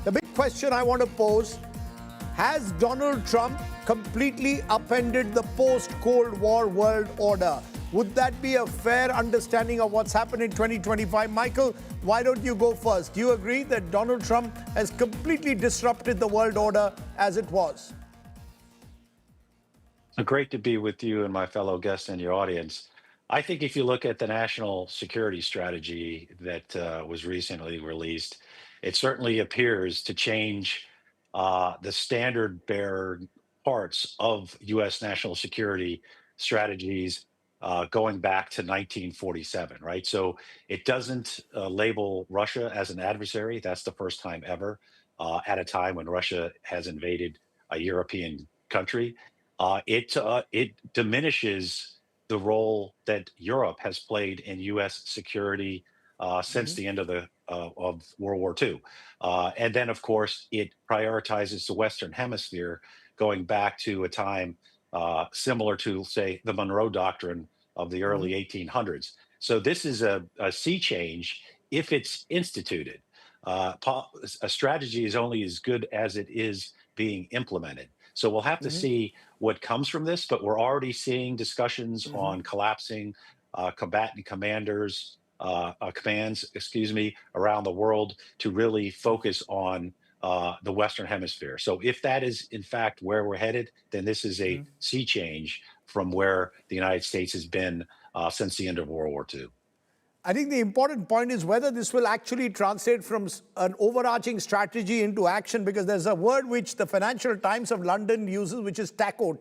The big question I want to pose, has Donald Trump completely upended the post-Cold War world order? Would that be a fair understanding of what's happened in 2025? Michael, why don't you go first? Do you agree that Donald Trump has completely disrupted the world order as it was? Great to be with you and my fellow guests and your audience. I think if you look at the national security strategy that was recently released, it certainly appears to change the standard bearer parts of U.S. national security strategies going back to 1947, right? So it doesn't label Russia as an adversary. That's the first time ever at a time when Russia has invaded a European country. It diminishes the role that Europe has played in U.S. security since the end of the of World War II, and then of course it prioritizes the Western Hemisphere, going back to a time similar to, say, the Monroe Doctrine of the early 1800s. So this is a sea change if it's instituted. A strategy is only as good as it is being implemented. So we'll have to see what comes from this, but we're already seeing discussions on collapsing combatant commands, around the world to really focus on the Western Hemisphere. So if that is in fact where we're headed, then this is a sea change from where the United States has been since the end of World War II. I think the important point is whether this will actually translate from an overarching strategy into action, because there's a word which the Financial Times of London uses, which is TACO.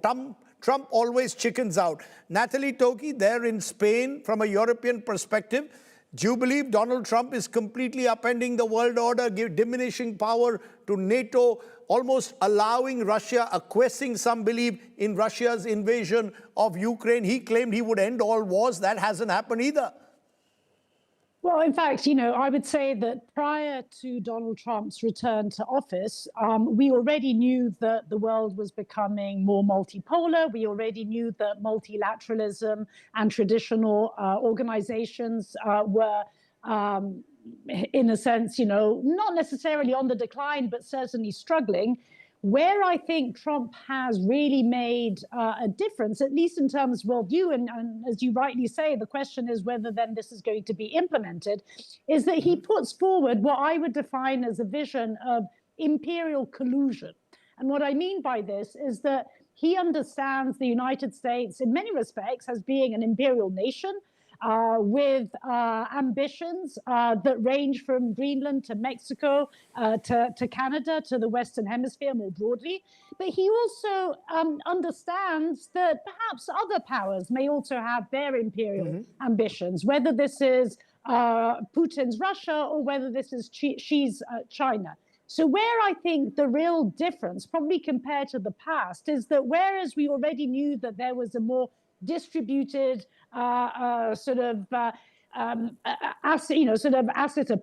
Trump always chickens out. Natalie Toki, there in Spain, from a European perspective, do you believe Donald Trump is completely upending the world order, diminishing power to NATO, almost allowing Russia, acquiescing, some believe, in Russia's invasion of Ukraine? He claimed he would end all wars. That hasn't happened either. Well, in fact, I would say that prior to Donald Trump's return to office, we already knew that the world was becoming more multipolar. We already knew that multilateralism and traditional organizations were, in a sense, not necessarily on the decline, but certainly struggling. Where I think Trump has really made a difference, at least in terms of worldview, and as you rightly say, the question is whether then this is going to be implemented, is that he puts forward what I would define as a vision of imperial collusion. And what I mean by this is that he understands the United States in many respects as being an imperial nation, with ambitions that range from Greenland to Mexico to Canada to the Western Hemisphere more broadly. But he also understands that perhaps other powers may also have their imperial ambitions, whether this is Putin's Russia or whether this is Xi's China. So where I think the real difference, probably compared to the past, is that whereas we already knew that there was a more distributed asset of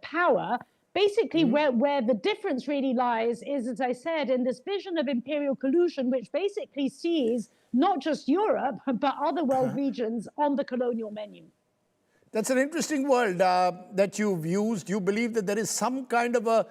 power, basically where the difference really lies is, as I said, in this vision of imperial collusion, which basically sees not just Europe, but other world regions on the colonial menu. That's an interesting word that you've used. You believe that there is some kind of a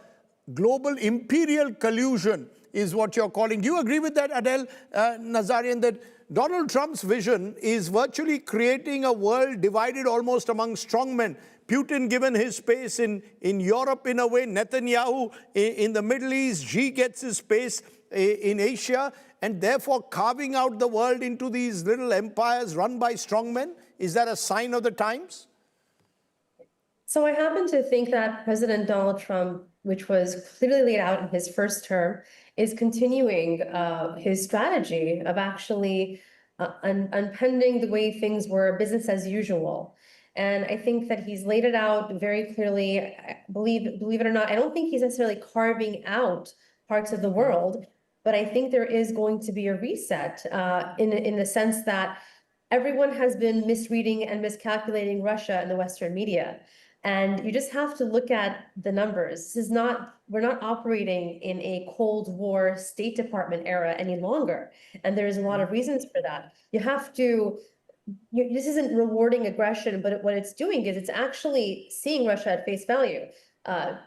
global imperial collusion is what you're calling. Do you agree with that, Adel Nazarian, that Donald Trump's vision is virtually creating a world divided almost among strongmen? Putin given his space in Europe in a way, Netanyahu in the Middle East, Xi gets his space in Asia, and therefore carving out the world into these little empires run by strongmen. Is that a sign of the times? So I happen to think that President Donald Trump, which was clearly laid out in his first term, is continuing his strategy of actually unpending the way things were business as usual. And I think that he's laid it out very clearly. Believe it or not, I don't think he's necessarily carving out parts of the world, but I think there is going to be a reset in the sense that everyone has been misreading and miscalculating Russia in the Western media. And you just have to look at the numbers. We're not operating in a Cold War State Department era any longer. And there's a lot of reasons for that. This isn't rewarding aggression, but what it's doing is it's actually seeing Russia at face value.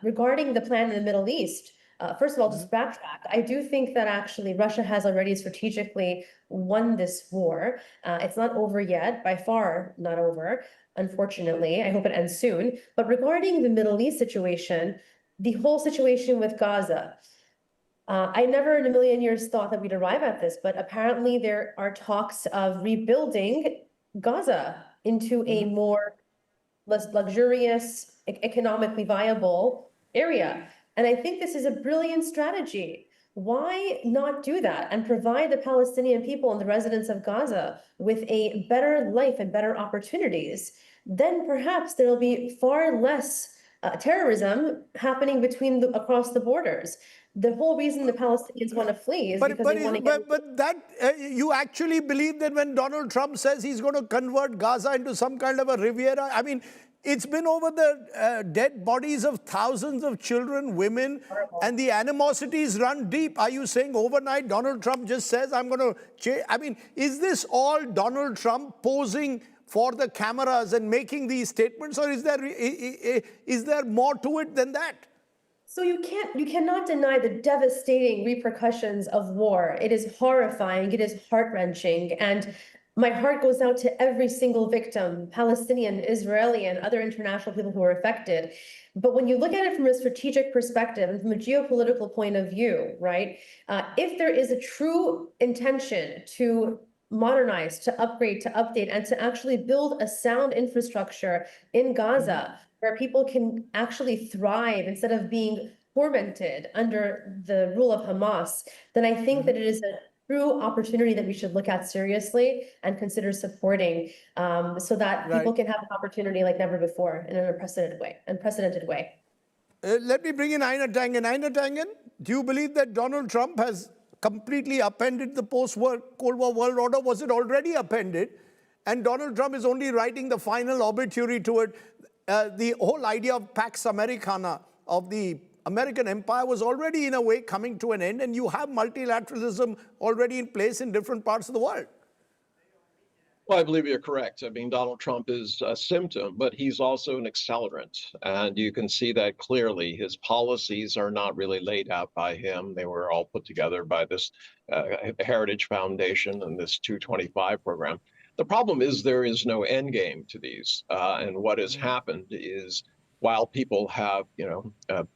Regarding the plan in the Middle East, First of all, just backtrack. I do think that actually Russia has already strategically won this war. It's not over yet, by far not over, unfortunately. I hope it ends soon. But regarding the Middle East situation, the whole situation with Gaza, I never in a million years thought that we'd arrive at this, but apparently there are talks of rebuilding Gaza into a more less luxurious, economically viable area. And I think this is a brilliant strategy. Why not do that and provide the Palestinian people and the residents of Gaza with a better life and better opportunities? Then perhaps there'll be far less terrorism happening across the borders. The whole reason the Palestinians want to flee is because they want to get... But that, you actually believe that when Donald Trump says he's going to convert Gaza into some kind of a Riviera, I mean, it's been over the dead bodies of thousands of children, women, and the animosities run deep. Are you saying overnight Donald Trump just says, I'm going to change? I mean, is this all Donald Trump posing for the cameras and making these statements, or is there more to it than that? So you cannot deny the devastating repercussions of war. It is horrifying, it is heart-wrenching, and my heart goes out to every single victim, Palestinian, Israeli, and other international people who are affected. But when you look at it from a strategic perspective and from a geopolitical point of view, right, if there is a true intention to modernize, to upgrade, to update, and to actually build a sound infrastructure in Gaza, where people can actually thrive instead of being tormented under the rule of Hamas, then I think that it is a true opportunity that we should look at seriously and consider supporting, so that people can have an opportunity like never before in an unprecedented way. Let me bring in Aina Tangen. Aina Tangen, do you believe that Donald Trump has completely upended the post-Cold War world order? Was it already upended? And Donald Trump is only writing the final obituary to it. The whole idea of Pax Americana, of the American empire, was already in a way coming to an end, and you have multilateralism already in place in different parts of the world. Well, I believe you're correct. I mean, Donald Trump is a symptom, but he's also an accelerant. And you can see that clearly. His policies are not really laid out by him. They were all put together by this Heritage Foundation and this 225 program. The problem is there is no end game to these. And what has happened is, while people have,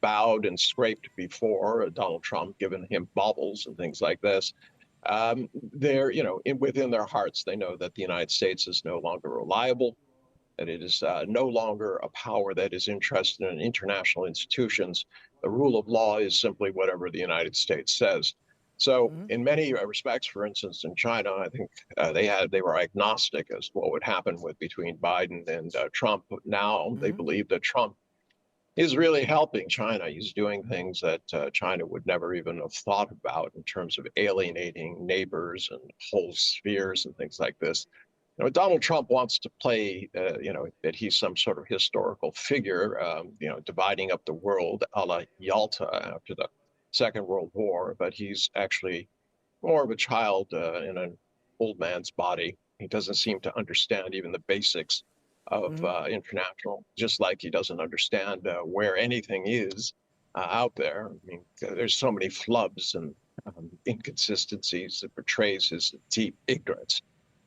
bowed and scraped before Donald Trump, given him baubles and things like this, they're, within their hearts, they know that the United States is no longer reliable, that it is no longer a power that is interested in international institutions. The rule of law is simply whatever the United States says. So in many respects, for instance, in China, I think they were agnostic as to what would happen between Biden and Trump. Now they believe that Trump is really helping China. He's doing things that China would never even have thought about in terms of alienating neighbors and whole spheres and things like this. Donald Trump wants to play, that he's some sort of historical figure, dividing up the world a la Yalta after the Second World War, but he's actually more of a child in an old man's body. He doesn't seem to understand even the basics of international, just like he doesn't understand where anything is out there. I mean, there's so many flubs and inconsistencies that portrays his deep ignorance.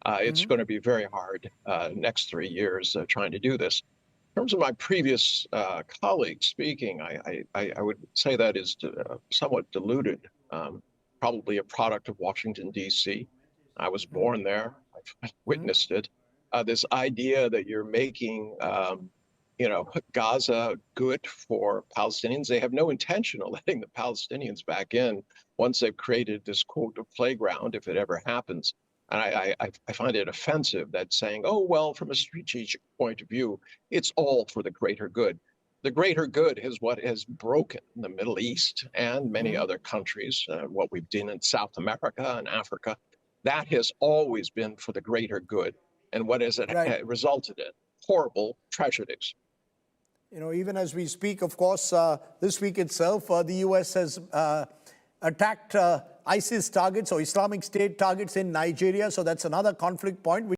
It's going to be very hard next 3 years trying to do this. In terms of my previous colleague speaking, I would say that is somewhat diluted, probably a product of Washington, D.C. I was born there. I witnessed it. This idea that you're making, Gaza good for Palestinians. They have no intention of letting the Palestinians back in once they've created this, quote, playground, if it ever happens. And I find it offensive that saying, oh, well, from a strategic point of view, it's all for the greater good. The greater good is what has broken the Middle East and many other countries, what we've done in South America and Africa. That has always been for the greater good. And what has it resulted in? Horrible tragedies. Even as we speak, of course, this week itself, the U.S. has attacked ISIS targets or Islamic State targets in Nigeria. So that's another conflict point.